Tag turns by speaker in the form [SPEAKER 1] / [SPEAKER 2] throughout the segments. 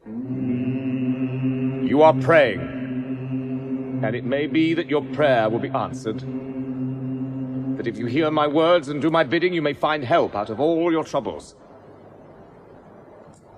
[SPEAKER 1] You are praying, and it may be that your prayer will be answered. That if you hear my words and do my bidding, you may find help out of all your troubles.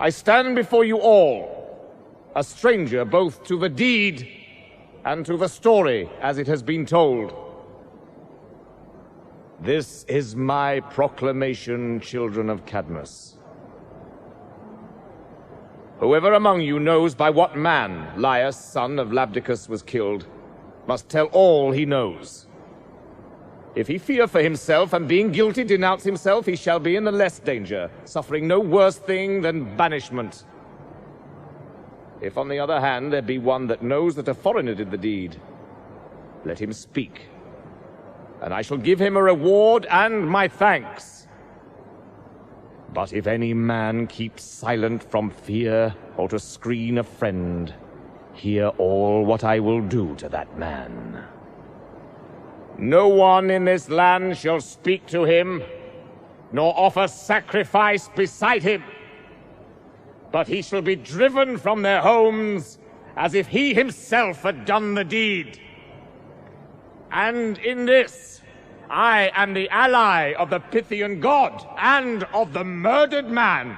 [SPEAKER 1] I stand before you all, a stranger both to the deed and to the story as it has been told. This is my proclamation, children of Cadmus. Whoever among you knows by what man Laius, son of Labdacus, was killed, must tell all he knows. If he fear for himself, and being guilty denounce himself, he shall be in the less danger, suffering no worse thing than banishment. If, on the other hand, there be one that knows that a foreigner did the deed, let him speak, and I shall give him a reward and my thanks. But if any man keeps silent from fear, or to screen a friend, hear all what I will do to that man. No one in this land shall speak to him, nor offer sacrifice beside him. But he shall be driven from their homes, as if he himself had done the deed. And in this, I am the ally of the Pythian god, and of the murdered man.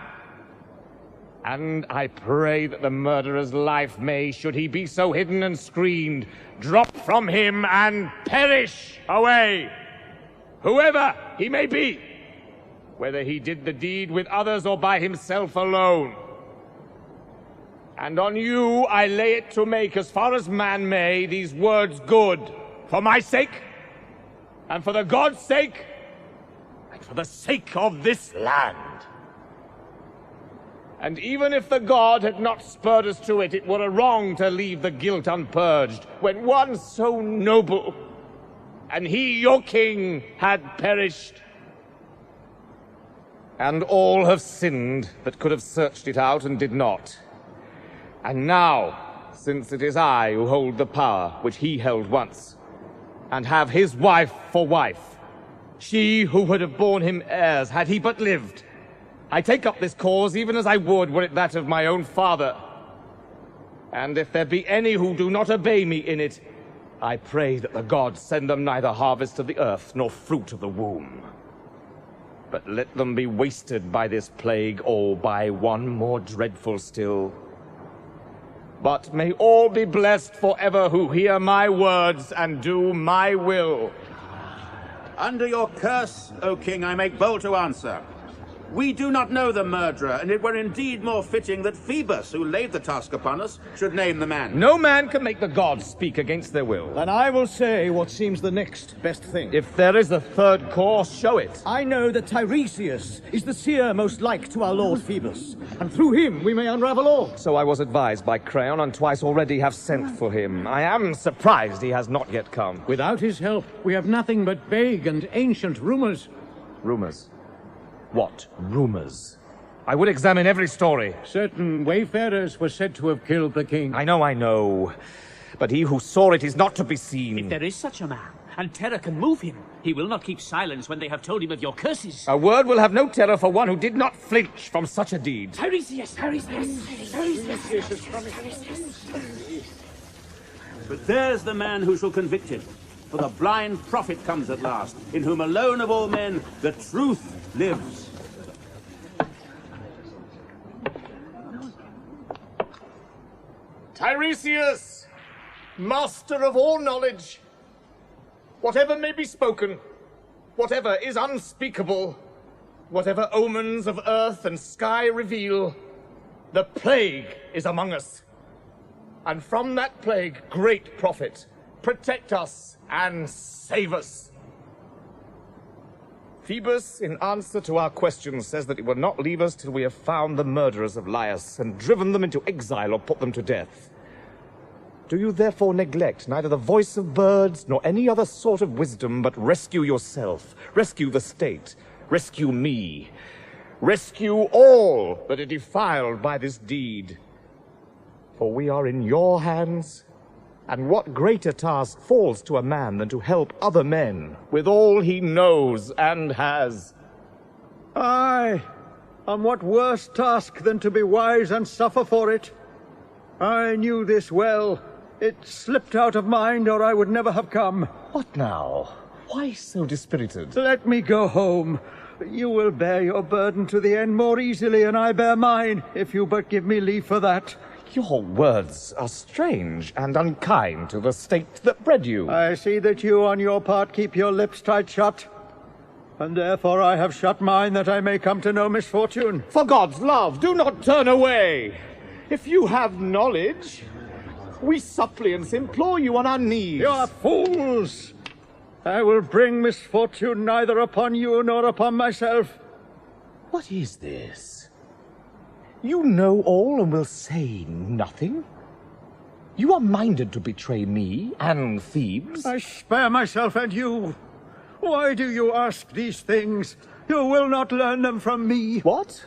[SPEAKER 1] And I pray that the murderer's life may, should he be so hidden and screened, drop from him and perish away, whoever he may be, whether he did the deed with others or by himself alone. And on you I lay it to make, as far as man may, these words good, for my sake, and for the god's sake, and for the sake of this land. And even if the god had not spurred us to it, it were a wrong to leave the guilt unpurged, when one so noble, and he your king, had perished. And all have sinned that could have searched it out and did not. And now, since it is I who hold the power which he held once, and have his wife for wife, she who would have borne him heirs had he but lived, I take up this cause even as I would were it that of my own father. And if there be any who do not obey me in it, I pray that the gods send them neither harvest of the earth nor fruit of the womb. But let them be wasted by this plague, or by one more dreadful still. But may all be blessed forever who hear my words and do my will.
[SPEAKER 2] Under your curse, O king, I make bold to answer. We do not know the murderer, and it were indeed more fitting that Phoebus, who laid the task upon us, should name the man.
[SPEAKER 1] No man can make the gods speak against their will.
[SPEAKER 3] Then I will say what seems the next best thing.
[SPEAKER 1] If there is a third course, show it.
[SPEAKER 3] I know that Tiresias is the seer most like to our lord Phoebus, and through him we may unravel all.
[SPEAKER 1] So I was advised by Creon, and twice already have sent for him. I am surprised he has not yet come.
[SPEAKER 4] Without his help, we have nothing but vague and ancient rumors.
[SPEAKER 1] Rumors? What rumors? I would examine every story.
[SPEAKER 4] Certain wayfarers were said to have killed the king.
[SPEAKER 1] I know. But he who saw it is not to be seen.
[SPEAKER 5] If there is such a man, and terror can move him, he will not keep silence when they have told him of your curses.
[SPEAKER 1] A word will have no terror for one who did not flinch from such a deed.
[SPEAKER 5] Tiresias!
[SPEAKER 2] But there's the man who shall convict him. For the blind prophet comes at last, in whom alone of all men the truth lives.
[SPEAKER 1] Tiresias, master of all knowledge, whatever may be spoken, whatever is unspeakable, whatever omens of earth and sky reveal, the plague is among us. And from that plague, great prophet, protect us and save us. Phoebus, in answer to our questions, says that it will not leave us till we have found the murderers of Laius and driven them into exile or put them to death. Do you therefore neglect neither the voice of birds nor any other sort of wisdom, but rescue yourself, rescue the state, rescue me, rescue all that are defiled by this deed? For we are in your hands, and what greater task falls to a man than to help other men with all he knows and has?
[SPEAKER 4] Aye,
[SPEAKER 3] And what worse task than to be wise and suffer for it? I knew this well. It slipped out of mind, or I would never have come.
[SPEAKER 1] What now? Why so dispirited?
[SPEAKER 3] Let me go home. You will bear your burden to the end more easily, and I bear mine, if you but give me leave for that.
[SPEAKER 1] Your words are strange and unkind to the state that bred you.
[SPEAKER 3] I see that you, on your part, keep your lips tight shut. And therefore I have shut mine, that I may come to no misfortune.
[SPEAKER 1] For God's love, do not turn away. If you have knowledge, we suppliants implore you on our knees.
[SPEAKER 3] You are fools! I will bring misfortune neither upon you nor upon myself.
[SPEAKER 1] What is this? You know all and will say nothing? You are minded to betray me and Thebes?
[SPEAKER 3] I spare myself and you. Why do you ask these things? You will not learn them from me.
[SPEAKER 1] What?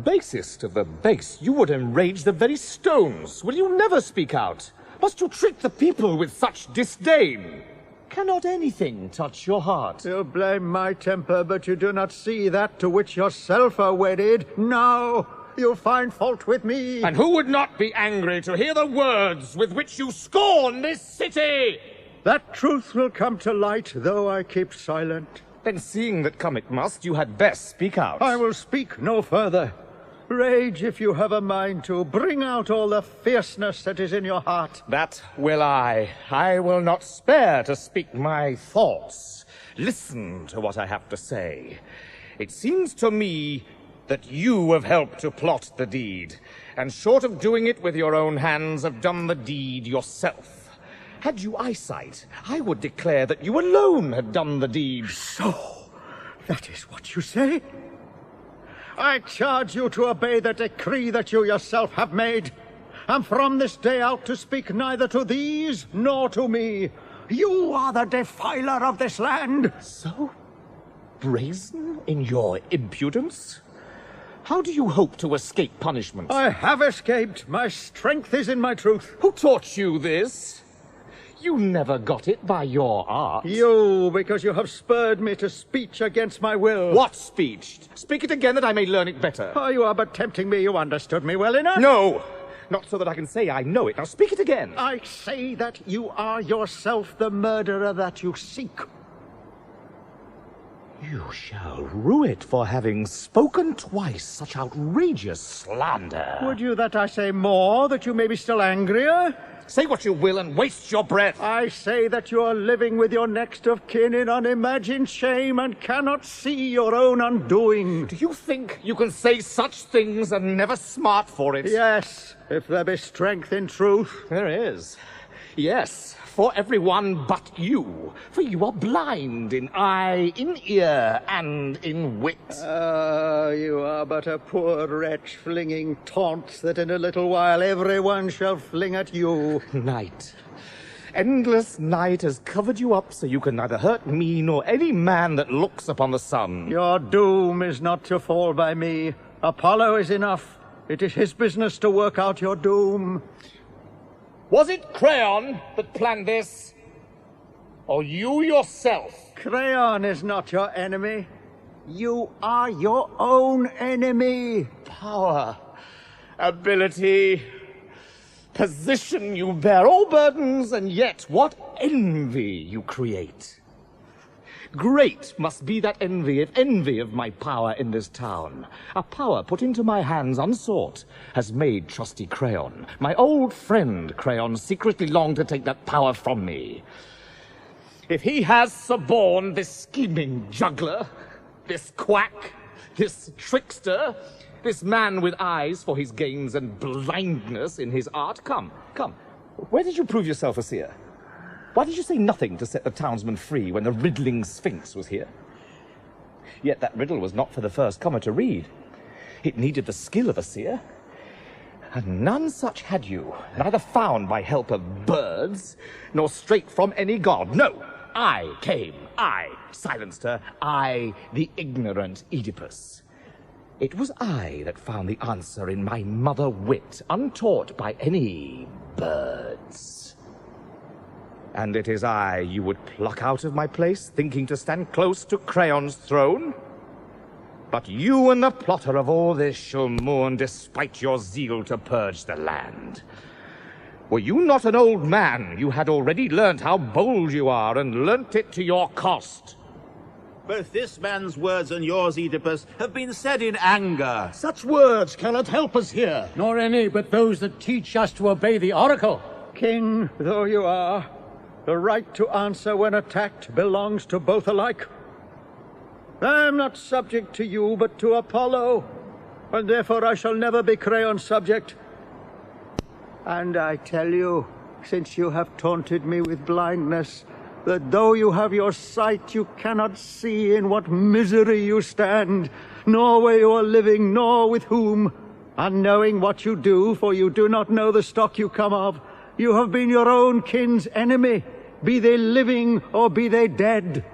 [SPEAKER 1] Basest of the base, you would enrage the very stones. Will you never speak out? Must you treat the people with such disdain? Cannot anything touch your heart?
[SPEAKER 3] You blame my temper, but you do not see that to which yourself are wedded. Now you find fault with me.
[SPEAKER 1] And who would not be angry to hear the words with which you scorn this city?
[SPEAKER 3] That truth will come to light, though I keep silent.
[SPEAKER 1] Then seeing that come it must, you had best speak out.
[SPEAKER 3] I will speak no further. Rage if you have a mind to. Bring out all the fierceness that is in your heart.
[SPEAKER 1] That will I. I will not spare to speak my thoughts. Listen to what I have to say. It seems to me that you have helped to plot the deed, and short of doing it with your own hands, have done the deed yourself. Had you eyesight, I would declare that you alone had done the deed.
[SPEAKER 3] So, that is what you say? I charge you to obey the decree that you yourself have made, and from this day out to speak neither to these nor to me. You are the defiler of this land.
[SPEAKER 1] So brazen in your impudence? How do you hope to escape punishment?
[SPEAKER 3] I have escaped. My strength is in my truth.
[SPEAKER 1] Who taught you this? You never got it by your art.
[SPEAKER 3] You, because you have spurred me to speech against my will.
[SPEAKER 1] What speech? Speak it again that I may learn it better.
[SPEAKER 3] Oh, you are but tempting me. You understood me well enough.
[SPEAKER 1] No, not so that I can say I know it. Now speak it again.
[SPEAKER 3] I say that you are yourself the murderer that you seek.
[SPEAKER 1] You shall rue it for having spoken twice such outrageous slander.
[SPEAKER 3] Would you that I say more, that you may be still angrier?
[SPEAKER 1] Say what you will and waste your breath.
[SPEAKER 3] I say that you are living with your next of kin in unimagined shame and cannot see your own undoing.
[SPEAKER 1] Do you think you can say such things and never smart for it?
[SPEAKER 3] Yes, if there be strength in truth.
[SPEAKER 1] There is. Yes, for everyone but you. For you are blind in eye, in ear, and in wit.
[SPEAKER 3] You are but a poor wretch flinging taunts that in a little while everyone shall fling at you.
[SPEAKER 1] Night. Endless night has covered you up so you can neither hurt me nor any man that looks upon the sun.
[SPEAKER 3] Your doom is not to fall by me. Apollo is enough. It is his business to work out your doom.
[SPEAKER 1] Was it Creon that planned this? Or you yourself?
[SPEAKER 3] Creon is not your enemy. You are your own enemy.
[SPEAKER 1] Power, ability, position, you bear all burdens, and yet what envy you create. Great must be that envy, if envy of my power in this town. A power put into my hands unsought has made trusty Creon, my old friend Creon, secretly long to take that power from me. If he has suborned this scheming juggler, this quack, this trickster, this man with eyes for his gains and blindness in his art, come, where did you prove yourself a seer? Why did you say nothing to set the townsmen free when the riddling Sphinx was here? Yet that riddle was not for the first comer to read. It needed the skill of a seer. And none such had you, neither found by help of birds, nor straight from any god. No, I came, I silenced her, I, the ignorant Oedipus. It was I that found the answer in my mother wit, untaught by any birds. And it is I you would pluck out of my place, thinking to stand close to Creon's throne? But you and the plotter of all this shall mourn despite your zeal to purge the land. Were you not an old man, you had already learnt how bold you are, and learnt it to your cost.
[SPEAKER 2] Both this man's words and yours, Oedipus, have been said in anger.
[SPEAKER 3] Such words cannot help us here.
[SPEAKER 4] Nor any but those that teach us to obey the oracle.
[SPEAKER 3] King though you are, the right to answer when attacked belongs to both alike. I am not subject to you, but to Apollo, and therefore I shall never be Creon's subject. And I tell you, since you have taunted me with blindness, that though you have your sight, you cannot see in what misery you stand, nor where you are living, nor with whom. Unknowing what you do, for you do not know the stock you come of, you have been your own kin's enemy, be they living or be they dead.